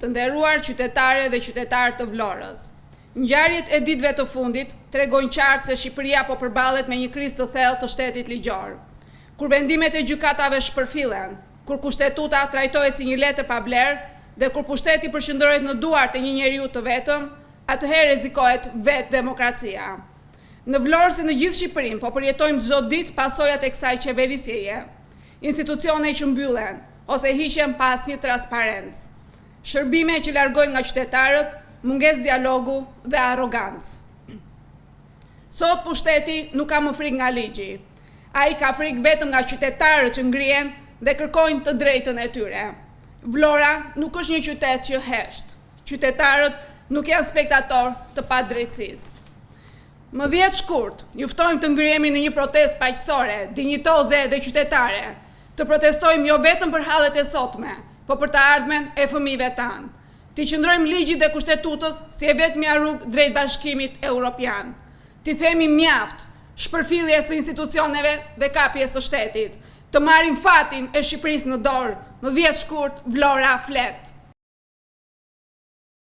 Të nderuar qytetare dhe qytetarë të Vlorës. Ngjarjet e ditëve të fundit tregojnë qartë se Shqipëria po përballet me një krizë të thellë të shtetit ligjor. Kur vendimet e gjykatave shpërfillen, kur kushtetuta trajtohet si një letër pa vlerë dhe kur pushteti përqendrohet në duart e një njeriu të vetëm, atëherë rrezikohet vetë demokracia. Në Vlorë si në gjithë Shqipërinë po përjetojmë çdo ditë pasojat e kësaj qeverisjeje. Institucione që mbyllen ose hiqen pa asnjë transparencë. Shërbime që largojnë nga qytetarët, mungesë dialogu dhe arrogancë. Sot pushteti nuk ka më frikë nga ligji. Ai ka frikë vetëm nga qytetarët që ngrihen dhe kërkojnë të drejtën e tyre. Vlora nuk është një qytet që hesht. Qytetarët nuk janë spektator të padrejtësisë. Më 10 shkurt, ju ftojmë të ngrihemi në një protestë paqësore, dinjitoze dhe qytetare. Të protestojmë jo vetëm për hallet e sotme, po për të ardhmen e fëmijëve tanë. Ti qëndrojmë ligjit dhe kushtetutës si e vetmja rrugë drejt Bashkimit Evropian. Ti themi mjaft shpërfilljes së institucioneve dhe kapjes së shtetit. Të marrim fatin e Shqipërisë në dorë. Më 10 shkurt, Vlora flet.